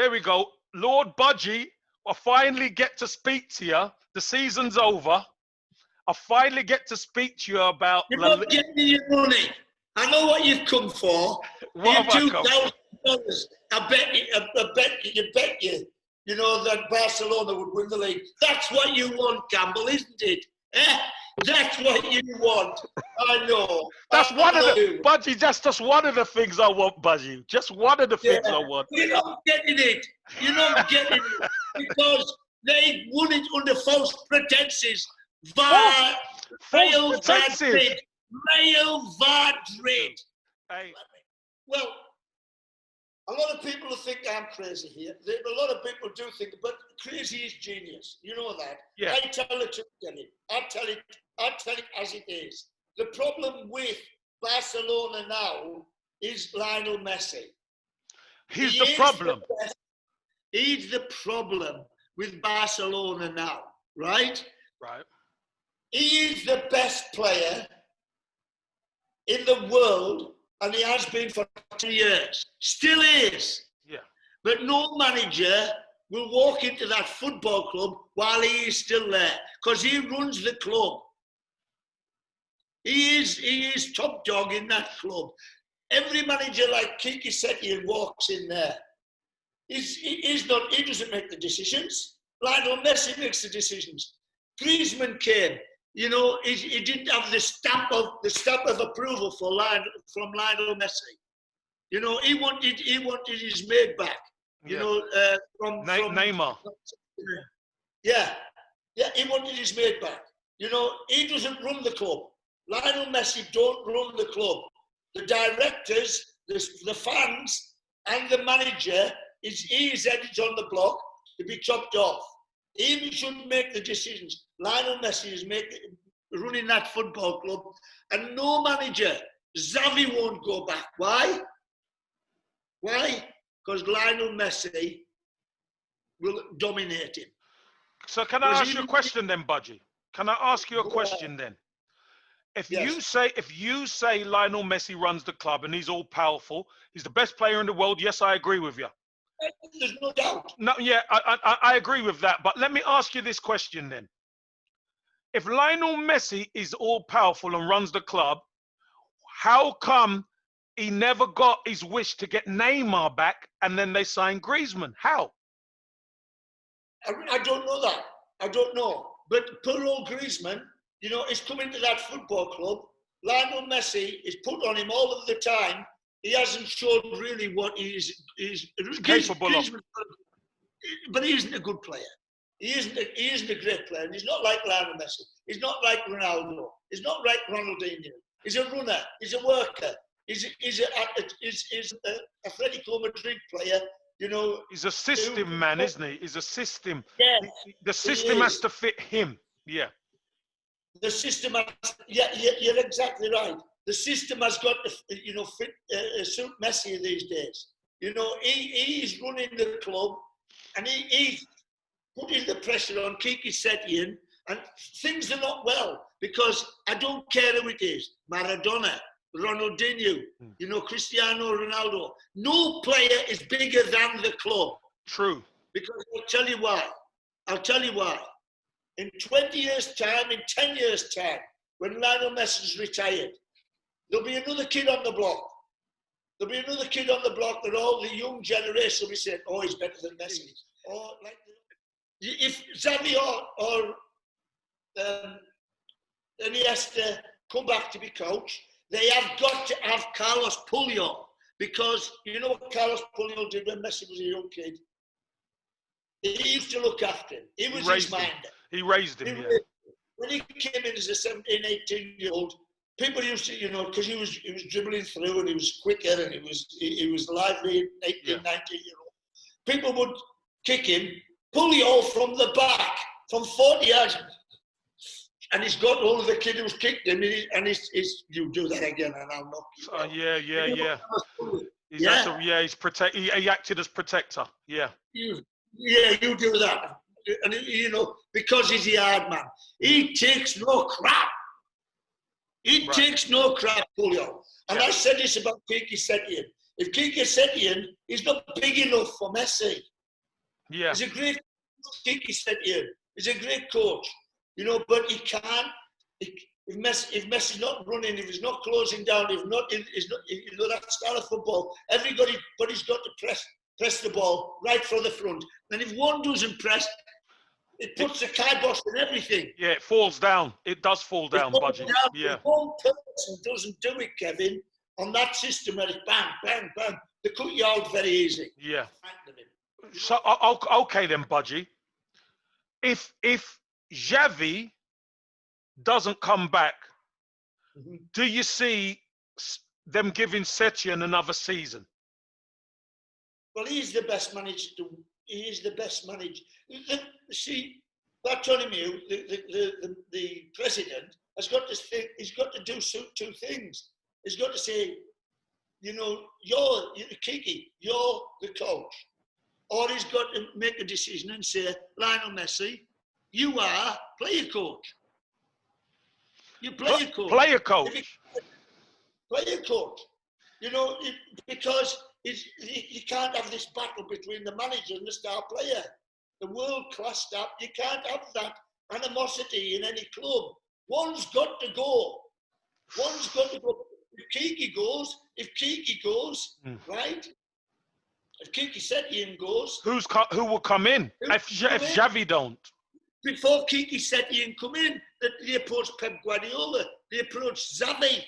Here we go. Lord Budgie, I finally get to speak to you. The season's over. I finally get to speak to you about... You're not getting your money. I know what you've come for. What have I come for? $2,000. I bet you, you know, that Barcelona would win the league. That's what you want, Campbell, isn't it? Eh? That's what you want. I know. That's one of the... Budgie, that's just one of the things I want, Budgie. Just one of the things I want. You're not getting it. You're not getting it. Because they won it under false pretenses. Real Madrid. Hey. Well, a lot of people think I'm crazy here. A lot of people do think, but crazy is genius. You know that. Yeah. I tell it to it. I tell it as it is. The problem with Barcelona now is Lionel Messi. He's the problem. He's the problem with Barcelona now, right? Right. He is the best player in the world, and he has been for 10 years. Still is. Yeah. But no manager will walk into that football club while he is still there, because he runs the club. He is top dog in that club. Every manager like Kiki Setien walks in there. He doesn't make the decisions. Lionel Messi makes the decisions. Griezmann came. You know, he didn't have the stamp of approval from Lionel Messi. You know, he wanted his mate back. You know, from Neymar. Yeah, he wanted his mate back. You know, he doesn't run the club. Lionel Messi don't run the club. The directors, the fans, and the manager he is headed on the block to be chopped off. He shouldn't make the decisions. Lionel Messi is running that football club, and no manager. Xavi won't go back. Why? Why? Because Lionel Messi will dominate him. So can I ask you a question then, Budgie? Can I ask you a question then? If you say Lionel Messi runs the club and he's all powerful, he's the best player in the world, yes, I agree with you. There's no doubt. No, yeah, I agree with that. But let me ask you this question then. If Lionel Messi is all powerful and runs the club, how come he never got his wish to get Neymar back and then they signed Griezmann? How? I don't know that. I don't know. But poor old Griezmann, you know, is coming to that football club. Lionel Messi is put on him all of the time. He hasn't shown really what he's capable of. But he isn't a good player. He isn't a great player. And he's not like Lionel Messi. He's not like Ronaldo. He's not like Ronaldinho. He's a runner. He's a worker. He's a Atletico Madrid player. You know, he's a system man, isn't he? He's a system. Yeah, the system has to fit him. Yeah. The system has, you're exactly right. The system has got to, you know, fit suit Messi these days. You know, he's running the club, and he's putting the pressure on Kiki Setien, and things are not well, because I don't care who it is, Maradona, Ronaldinho, you know, Cristiano Ronaldo. No player is bigger than the club. True. Because I'll tell you why. In 20 years' time, in 10 years' time, when Lionel Messi's retired, there'll be another kid on the block. There'll be another kid on the block that all the young generation will be saying, oh, he's better than Messi. Or like, if Xavi or Iniesta come back to be coach, they have got to have Carlos Puyol, because you know what Carlos Puyol did when Messi was a young kid? He used to look after him. He was his minder. He raised him, When he came in as a 17, 18-year-old, people used to, you know, because he was dribbling through and he was quicker and he was lively, 18, 19-year-old. People would kick him, pull you all from the back, from 40 yards, and he's got hold of the kid who's kicked him, and he's you do that again, and I'll knock you. He acted as protector. Yeah. You do that. And, you know, because he's a hard man. He takes no crap. He takes no crap, Julio. And I said this about Kiki Setien. If Kiki Setien is not big enough for Messi, Yeah. He's a great coach, Kiki said here. He's a great coach, you know, but he can't. If Messi's not running, if he's not closing down, if you know, that style of football, everybody's got to press the ball right from the front. And if one doesn't press, it puts the kibosh on everything. Yeah, it falls down. It does fall down, Budgie. Yeah. If one person doesn't do it, Kevin, on that system where it's bang, bang, bang, they cut you out very easy. Yeah. So okay then, Budgie. If Xavi doesn't come back, do you see them giving Setien another season? Well, he's the best manager. He is the best manager. See, Bartholomew, the president, has got to think. He's got to do two things. He's got to say, you know, you're Kiki, you're the coach, or he's got to make a decision and say, Lionel Messi, you are player coach. You player coach. Player coach. Player coach. You know, because you can't have this battle between the manager and the star player. The world-class star, you can't have that animosity in any club. One's got to go. One's got to go. If Kiki goes, right? If Kiki Setien goes, who will come in if Xavi don't? Before Kiki Setien come in, they approached Pep Guardiola. They approached Xavi.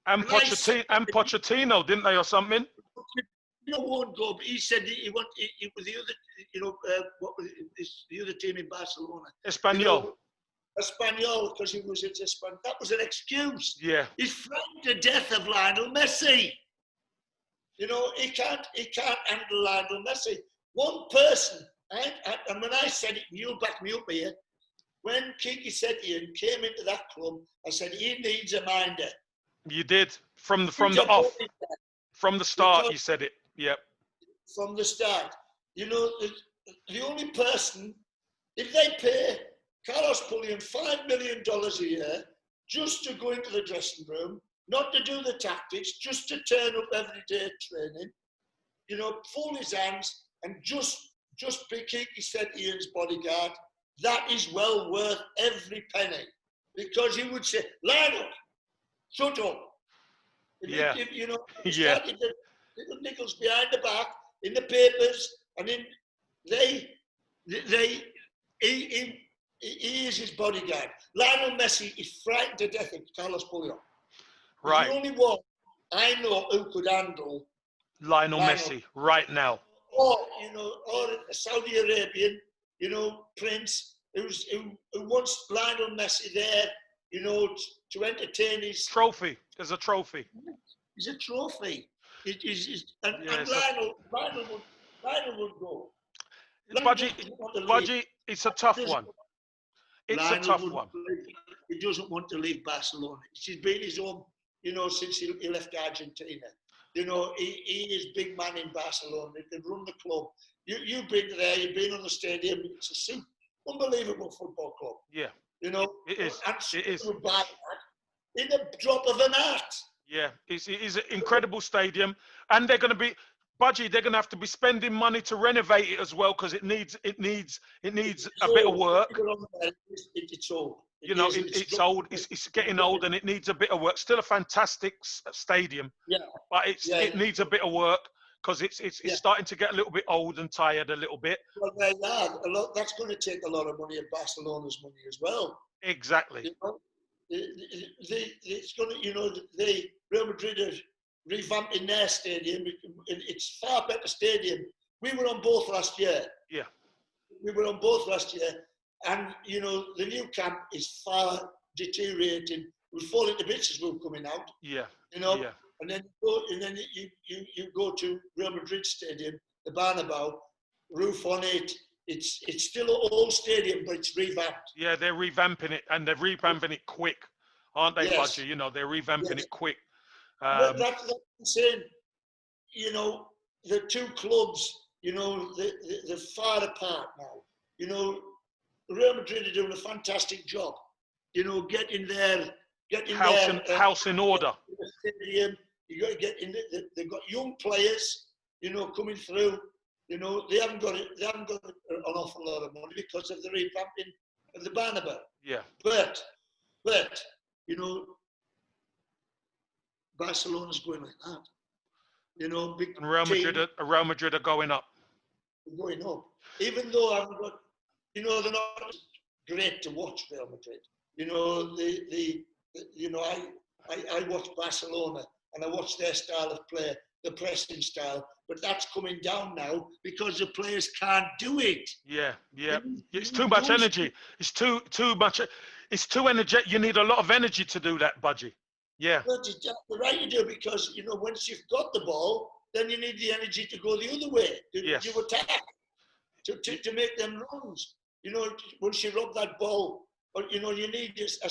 And Pochettino, didn't they, or something? No one go, but he said it was the other, you know, what was it, the other team in Barcelona? Espanyol. You know, Espanyol, because he was at Espanyol. That was an excuse. Yeah. He's frightened to death of Lionel Messi. You know, he can't handle Lionel Messi. One person, and when I said it, you'll back me up here, when Kiki Setien came into that club, I said, he needs a minder. You did. From the off. From the start, you said it. Yep. From the start. You know, the only person, if they pay Carlos Pulliam $5 million a year just to go into the dressing room, not to do the tactics, just to turn up every day at training, you know, fold his hands and just be Kiki Setien's bodyguard, that is well worth every penny. Because he would say, Lionel, shut up. If, you know, started the little nickels behind the back, in the papers, and in he is his bodyguard. Lionel Messi is frightened to death of Carlos Pulliam. Right. The only one I know who could handle Lionel Messi right now. Or, you know, or a Saudi Arabian, you know, prince who wants Lionel Messi there, you know, to entertain his trophy. There's a trophy. It's a trophy. And Lionel would go. Budgie, it's a tough one. It's a tough one. He doesn't want to leave Barcelona. He's been his own, you know, since he left Argentina. You know, he is big man in Barcelona. He can run the club. You've been there. You've been on the stadium. It's a unbelievable football club. Yeah. You know, it is. It is. In the drop of an hat. Yeah, it's an incredible stadium, and they're going to be, Budgie. They're going to have to be spending money to renovate it as well because it needs a bit of work. It's old. You know, it's old. It's getting old, and it needs a bit of work. Still a fantastic stadium. Yeah. But it needs a bit of work because it's starting to get a little bit old and tired a little bit. Well, that's going to take a lot of money of Barcelona's money as well. Exactly. You know? It's going to, you know, the Real Madrid are revamping their stadium. It's far better stadium. We were on both last year. Yeah. We were on both last year. And, you know, the new camp is far deteriorating. We're falling to bits as we're coming out. Yeah. You know? Yeah. And then you go to Real Madrid Stadium, the Bernabeu, roof on it. It's still an old stadium, but it's revamped. Yeah, they're revamping it, and they're revamping it quick, aren't they, Yes. Budgie? You know, they're revamping it quick. That's saying, you know, the two clubs, you know, they're far apart now. You know, Real Madrid are doing a fantastic job. You know, getting house in order. The stadium, you got to get in. They've got young players, you know, coming through. You know, they haven't got an awful lot of money because of the revamping of the Bernabeu. Yeah. But you know, Barcelona's going like that. You know, big And Real Madrid are going up. Going up. Even though I've got, you know, they're not great to watch, Real Madrid. You know, you know, I watch Barcelona and I watch their style of play, the pressing style, but that's coming down now because the players can't do it. Yeah. It's too much energy. It's too much. It's too energetic. You need a lot of energy to do that, Budgie. Yeah. That's exactly right, you do, because, you know, once you've got the ball, then you need the energy to go the other way, to attack, to make them runs. You know, once you rob that ball, or, you know, you need a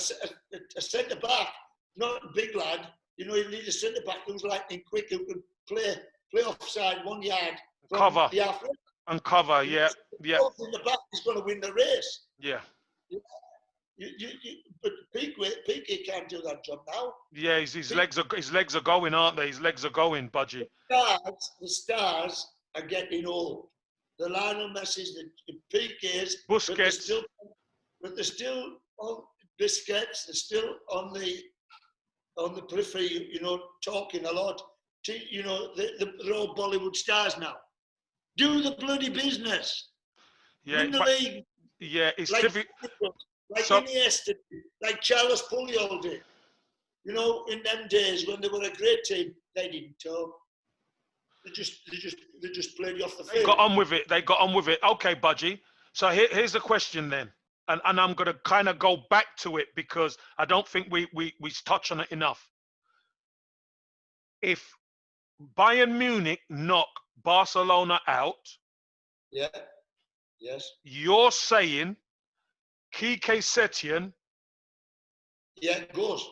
centre back, not a big lad. You know, you need a centre back who's lightning quick, who can play offside 1 yard from Cover. the halfway. And cover, yeah. In the back is going to win the race. Yeah. But Piqué can't do that job now. Yeah, his legs are going, aren't they? His legs are going, Budgie. The stars are getting old. The Lionel Messi's, the Piqués, Busquets. but they're still on Busquets. They're still on the periphery. You know, talking a lot. You know, they're all Bollywood stars now. Do the bloody business. Yeah, Win the league. Yeah, it's like, difficult. Like Iniesta, like Charles Puyol did. You know, in them days when they were a great team, they didn't talk. They just played you off the field. They got on with it. Okay, Budgie. So here's the question then. And I'm going to kind of go back to it because I don't think we touch on it enough. If Bayern Munich knock Barcelona out, yeah, yes, you're saying Kike Setien, goes.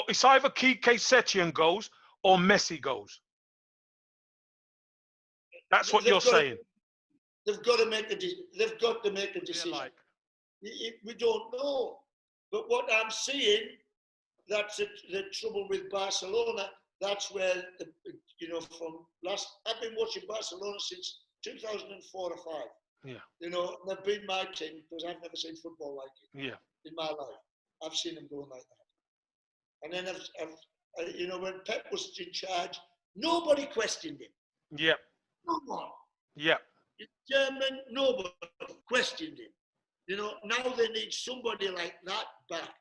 It's either Kike Setien goes or Messi goes. That's what you're saying. They've got to make a decision. Yeah, we don't know. But what I'm seeing, that's the trouble with Barcelona. That's where, you know, I've been watching Barcelona since 2004 or 5. Yeah. You know, they've been my team because I've never seen football like it. Yeah. In my life, I've seen them going like that. And then you know, when Pep was in charge, nobody questioned him. Yeah. No one. Yeah. In German, nobody questioned him. You know, now they need somebody like that back.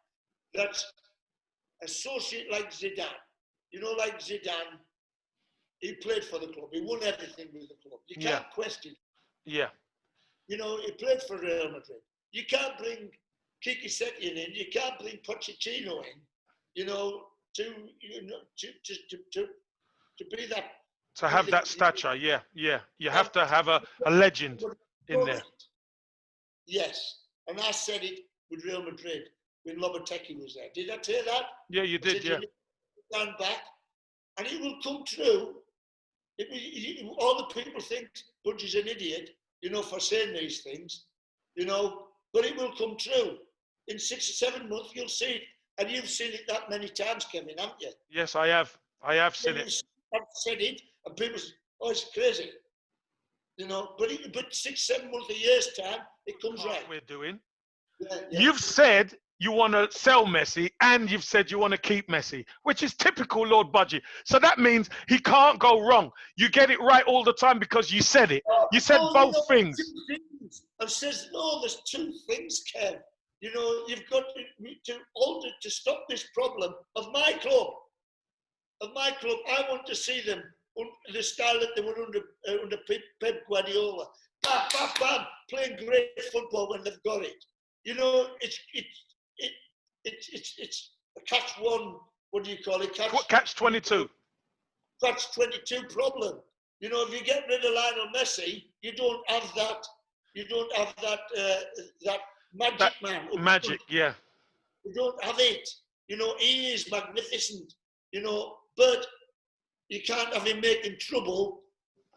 That's associate like Zidane. You know, like Zidane, he played for the club. He won everything with the club. You can't question him. Yeah. You know, he played for Real Madrid. You can't bring Kike Setien in. You can't bring Pochettino in. You know, to be that. To have that stature, yeah. You have to have a legend in there. Yes, and I said it with Real Madrid when Lopetegui was there. Did I say that? Yeah, you did, yeah. Stand back, and it will come true. All the people think Budgie's an idiot, you know, for saying these things, you know, but it will come true. In 6 or 7 months, you'll see it, and you've seen it that many times, Kevin, haven't you? Yes, I have. I have seen it. I've said it, and people say, "Oh, it's crazy," you know. But 6, 7 months, a year's time, it comes right. We're doing. Yeah. You've said you want to sell Messi, and you've said you want to keep Messi, which is typical Lord Budgie. So that means he can't go wrong. You get it right all the time because you said it. You said both things. I says, no, there's 2 things, Kev. You know, you've got to stop this problem of my club. I want to see them the style that they were under Pep Guardiola. Bam, bam, bam, playing great football when they've got it. You know, it's a catch one. What do you call it? Catch 22. Catch 22 problem. You know, if you get rid of Lionel Messi, you don't have that. You don't have that magic man. Magic, yeah. You don't have it. You know, he is magnificent. You know, but you can't have him making trouble.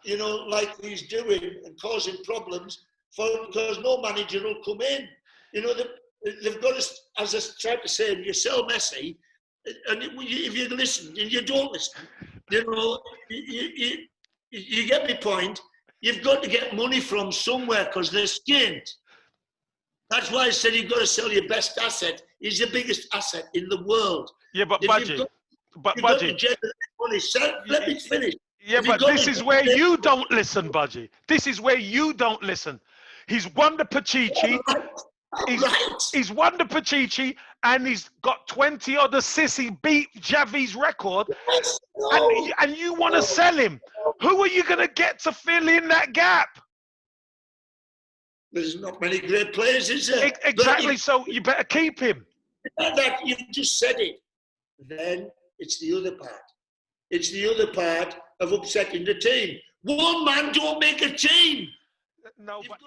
You know, like he's doing and causing problems because no manager will come in. You know, they've got to, as I tried to say, you sell Messi, and if you listen and you don't listen, you know, you get my point. you've got to get money from somewhere because they're skint. That's why I said you've got to sell your best asset. He's the biggest asset in the world. Yeah, but If Budgie, you've got to generate money. Let me finish. Yeah, but this is where you don't listen, Budgie. This is where you don't listen. He's won the Pachichi. He's won the Pachichi, and he's got 20 other sissy beat Javi's record. Yes, no. And you want to sell him. Who are you going to get to fill in that gap? There's not many great players, is there? Exactly, so you better keep him. That you've just said it. Then it's the other part. It's the other part of upsetting the team. One man don't make a team. No, but